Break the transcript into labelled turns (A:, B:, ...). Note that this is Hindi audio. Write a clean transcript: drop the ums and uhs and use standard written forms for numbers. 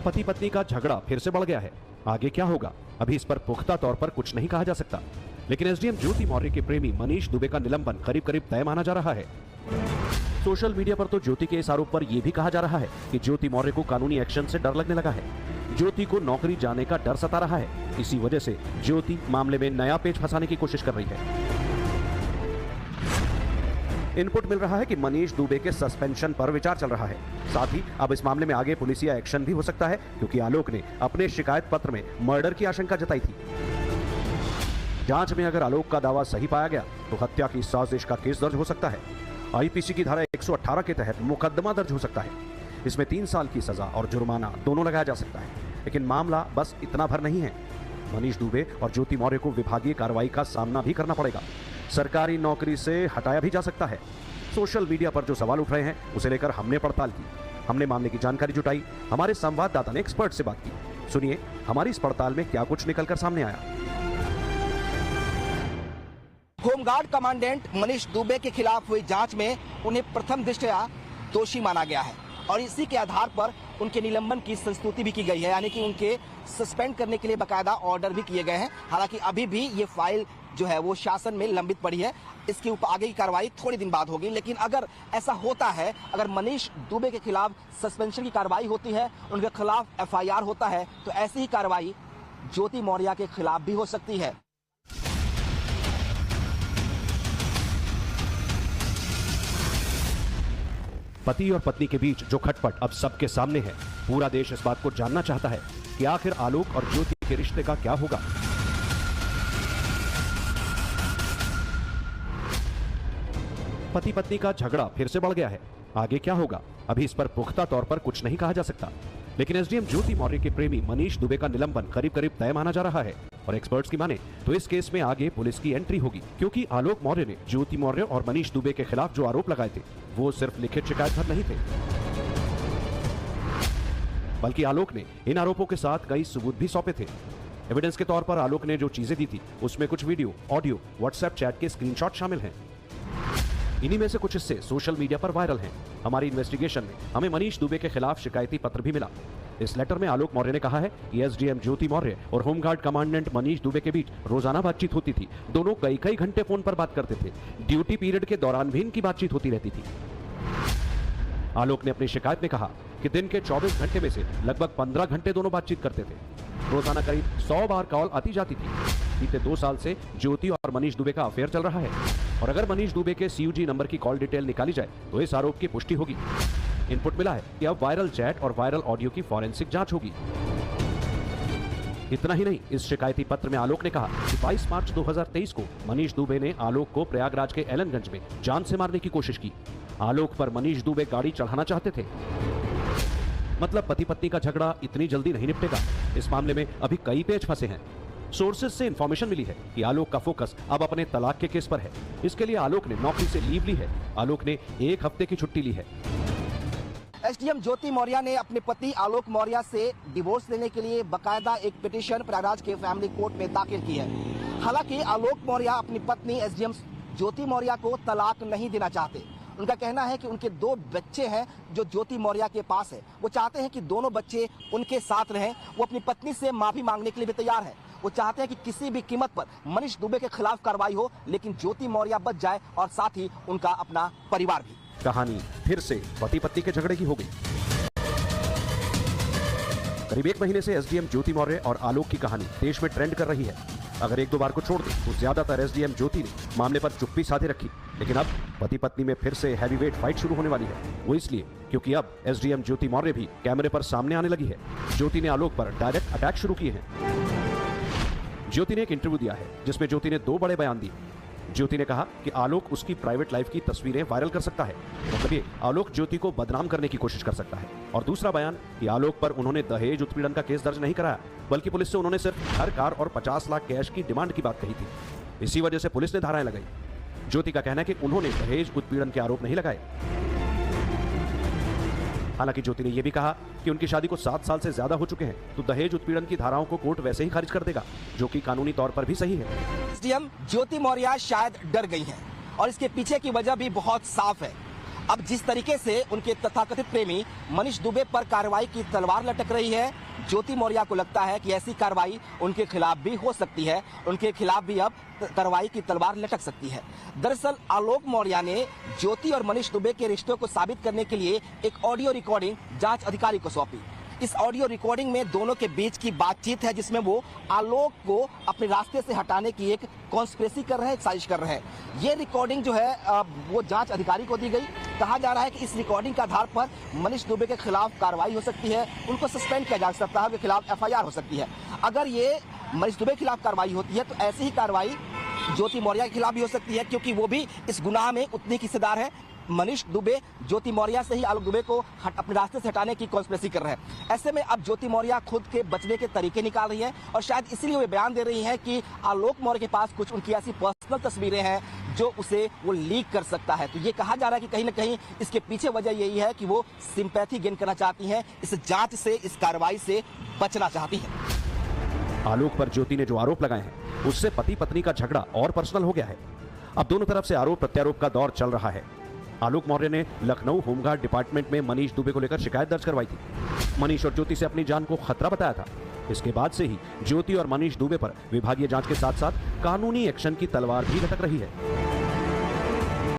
A: पति पत्नी का झगड़ा फिर से बढ़ गया है। आगे क्या होगा अभी इस पर पुख्ता तौर पर कुछ नहीं कहा जा सकता, लेकिन एसडीएम ज्योति मौर्य के प्रेमी मनीष दुबे का निलंबन करीब करीब तय माना जा रहा है। सोशल मीडिया पर तो ज्योति के इस आरोप पर यह भी कहा जा रहा है कि ज्योति मौर्य को कानूनी एक्शन से डर लगने लगा है। ज्योति को नौकरी जाने का डर सता रहा है। इसी वजह से ज्योति मामले में नया पेच फंसाने की कोशिश कर रही है। इनपुट मिल रहा है कि मनीष दुबे के सस्पेंशन पर विचार चल रहा है। साथ ही अब इस मामले में आगे पुलिसिया एक्शन भी हो सकता है, क्योंकि आलोक ने अपने शिकायत पत्र में मर्डर की आशंका जताई थी। जांच में अगर आलोक का दावा सही पाया गया तो हत्या की साजिश का केस दर्ज हो सकता है। आईपीसी की धारा 118 के तहत मुकदमा दर्ज हो सकता है। इसमें 3 साल की सजा और जुर्माना दोनों लगाया जा सकता है। लेकिन मामला बस इतना भर नहीं है। मनीष दुबे और ज्योति मौर्य को विभागीय कार्रवाई का सामना भी करना पड़ेगा। सरकारी नौकरी से हटाया भी जा सकता है। सोशल मीडिया पर जो सवाल उठ रहे हैं उसे लेकर हमने पड़ताल की। हमने मामले की जानकारी जुटाई। हमारे संवाददाता ने एक्सपर्ट से बात की। सुनिए हमारी इस पड़ताल में क्या कुछ निकलकर सामने आया।
B: होमगार्ड कमांडेंट मनीष दुबे के खिलाफ हुई जांच में उन्हें प्रथम दृष्टया दोषी माना गया है और इसी के आधार पर उनके निलंबन की संस्तुति भी की गई है, यानी कि उनके सस्पेंड करने के लिए बकायदा ऑर्डर भी किए गए हैं। हालांकि अभी भी ये फाइल जो है वो शासन में लंबित पड़ी है। इसके ऊपर आगे की कार्रवाई थोड़ी दिन बाद होगी। लेकिन अगर ऐसा होता है, अगर मनीष दुबे के खिलाफ सस्पेंशन की कार्रवाई होती है, उनके खिलाफ एफआईआर होता है, तो ऐसी ही कार्रवाई ज्योति मौर्य के खिलाफ भी हो सकती है।
A: पति और पत्नी के बीच जो खटपट अब सबके सामने है, पूरा देश इस बात को जानना चाहता है कि आखिर आलोक और ज्योति के रिश्ते का क्या होगा। पति पत्नी का झगड़ा फिर से बढ़ गया है। आगे क्या होगा अभी इस पर पुख्ता तौर पर कुछ नहीं कहा जा सकता, लेकिन एसडीएम ज्योति मौर्य के प्रेमी मनीष दुबे का निलंबन करीब करीब तय माना जा रहा है। और एक्सपर्ट्स की माने तो इस केस में आगे पुलिस की एंट्री होगी, क्योंकि आलोक मौर्य ने ज्योति मौर्य और मनीष दुबे के खिलाफ जो आरोप लगाए थे वो सिर्फ लिखित शिकायत भर नहीं थे, बल्कि आलोक ने इन आरोपों के साथ कई सबूत भी सौंपे थे। एविडेंस के तौर पर आलोक ने जो चीजें दी थी उसमें कुछ वीडियो, ऑडियो, व्हाट्सएप चैट के स्क्रीनशॉट शामिल हैं। इन्हीं में से कुछ हिस्से सोशल मीडिया पर वायरल हैं। हमारी इन्वेस्टिगेशन में हमें मनीष दुबे के खिलाफ शिकायती पत्र भी मिला। इस लेटर में आलोक मौर्य ने कहा है कि एसडीएम ज्योति मौर्य और होमगार्ड कमांडेंट मनीष दुबे के बीच रोजाना बातचीत होती थी। दोनों कई घंटे फोन पर बात करते थे। ड्यूटी पीरियड के दौरान भी इनकी बातचीत होती रहती थी। आलोक ने अपनी शिकायत में कहा कि दिन के 24 घंटे में से लगभग 15 घंटे दोनों बातचीत करते थे। रोजाना करीब 100 बार कॉल आती जाती थी। बीते 2 साल से ज्योति और मनीष दुबे का अफेयर चल रहा है और अगर मनीष दुबे के सीयूजी नंबर की कॉल डिटेल निकाली जाए तो इस आरोप की पुष्टि होगी। इनपुट मिला है कि अब वायरल चैट और वायरल ऑडियो की फॉरेंसिक जांच होगी। इतना ही नहीं, इस शिकायती पत्र में आलोक ने कहा कि 22 मार्च 2023 को मनीष दुबे ने आलोक को प्रयागराज के एलनगंज में जान से मारने की कोशिश की। आलोक पर मनीष दुबे गाड़ी चढ़ाना चाहते थे। मतलब पति पत्नी का झगड़ा इतनी जल्दी नहीं निपटेगा। इस मामले में अभी कई पेच फंसे हैं। सोर्सेज से इंफॉर्मेशन मिली है कि आलोक का फोकस अब अपने तलाक के केस पर है। इसके लिए आलोक ने नौकरी से लीव ली है। आलोक ने 1 हफ्ते की छुट्टी ली है।
B: एसडीएम ज्योति मौर्य ने अपने पति आलोक मौर्य से डिवोर्स लेने के लिए बकायदा एक पिटीशन प्रयागराज के फैमिली कोर्ट में दाखिल की है। हालांकि आलोक मौर्य अपनी पत्नी एसडीएम ज्योति मौर्य को तलाक नहीं देना चाहते। उनका कहना है कि उनके 2 बच्चे हैं जो ज्योति मौर्य के पास है। वो चाहते हैं कि दोनों बच्चे उनके साथ रहें। वो अपनी पत्नी से माफी मांगने के लिए भी तैयार है। वो चाहते हैं कि किसी भी कीमत पर मनीष दुबे के खिलाफ कार्रवाई हो, लेकिन ज्योति मौर्य बच जाए और साथ ही उनका अपना परिवार भी।
A: कहानी फिर से पति पत्नी के झगड़े की हो गई। करीब 1 महीने से एसडीएम ज्योति मौर्य और आलोक की कहानी देश में ट्रेंड कर रही है। अगर 1-2 बार को छोड़ दें तो ज्यादातर एसडीएम ज्योति ने मामले पर चुप्पी साधे रखी। लेकिन अब पति पत्नी में फिर से हैवीवेट फाइट शुरू होने वाली है। वो इसलिए क्योंकि अब एसडीएम ज्योति मौर्य भी कैमरे पर सामने आने लगी है। ज्योति ने आलोक पर डायरेक्ट अटैक शुरू किए हैं। ज्योति ने एक इंटरव्यू दिया है जिसमें ज्योति ने 2 बड़े बयान दिए। ज्योति ने कहा कि आलोक उसकी प्राइवेट लाइफ की तस्वीरें वायरल कर सकता है, मतलब ये आलोक ज्योति को बदनाम करने की कोशिश कर सकता है। और दूसरा बयान कि आलोक पर उन्होंने दहेज उत्पीड़न का केस दर्ज नहीं कराया, बल्कि पुलिस से उन्होंने सिर्फ घर, कार और 50 लाख कैश की डिमांड की बात कही थी। इसी वजह से पुलिस ने धाराएं लगाई। ज्योति का कहना है कि उन्होंने दहेज उत्पीड़न के आरोप नहीं लगाए। हालांकि ज्योति ने यह भी कहा कि उनकी शादी को 7 साल से ज्यादा हो चुके हैं, तो दहेज उत्पीड़न की धाराओं को कोर्ट वैसे ही खारिज कर देगा, जो कि कानूनी तौर पर भी सही है।
B: एसडीएम ज्योति मौर्य शायद डर गई हैं और इसके पीछे की वजह भी बहुत साफ है। अब जिस तरीके से उनके तथाकथित प्रेमी मनीष दुबे पर कार्रवाई की तलवार लटक रही है, ज्योति मौर्य को लगता है कि ऐसी कार्रवाई उनके खिलाफ भी हो सकती है, उनके खिलाफ भी अब कार्रवाई की तलवार लटक सकती है। दरअसल आलोक मौर्य ने ज्योति और मनीष दुबे के रिश्तों को साबित करने के लिए एक ऑडियो रिकॉर्डिंग जांच अधिकारी को सौंपी। इस ऑडियो रिकॉर्डिंग में दोनों के बीच की बातचीत है, जिसमें वो आलोक को अपने रास्ते से हटाने की एक कॉन्स्पिरेसी कर रहे हैं, एक साजिश कर रहे हैं। ये रिकॉर्डिंग जो है वो जांच अधिकारी को दी गई। कहा जा रहा है कि इस रिकॉर्डिंग के आधार पर मनीष दुबे के खिलाफ कार्रवाई हो सकती है, उनको सस्पेंड किया जा सकता है, उनके खिलाफ FIR हो सकती है। अगर ये मनीष दुबे के खिलाफ कार्रवाई होती है तो ऐसी ही कार्रवाई ज्योति मौर्य के खिलाफ भी हो सकती है, क्योंकि वो भी इस गुनाह में उतनी हिस्सेदार है। मनीष दुबे ज्योति मौर्य से ही आलोक दुबे को अपने रास्ते से हटाने की कॉन्स्पिरेसी कर रहे हैं। ऐसे में अब ज्योति मौर्य खुद के बचने के तरीके निकाल रही है और शायद इसीलिए वे बयान दे रही हैं कि आलोक मौर्य के पास कुछ उनकी ऐसी पर्सनल तस्वीरें हैं जो उसे वो लीक कर सकता है। तो ये कहा जा रहा है कि कहीं ना कहीं इसके पीछे वजह यही है कि वो सिंपैथी गेन करना चाहती हैं, इस जांच से, इस कार्रवाई से बचना चाहती हैं।
A: आलोक पर ज्योति ने जो आरोप लगाए हैं उससे पति पत्नी का झगड़ा और पर्सनल हो गया है। अब दोनों तरफ से आरोप प्रत्यारोप का दौर चल रहा है। आलोक मौर्य ने लखनऊ होमगार्ड डिपार्टमेंट में मनीष दुबे को लेकर शिकायत दर्ज करवाई थी। मनीष और ज्योति से अपनी जान को खतरा बताया था। इसके बाद से ही ज्योति और मनीष दुबे पर विभागीय जांच के साथ साथ कानूनी एक्शन की तलवार भी लटक रही है।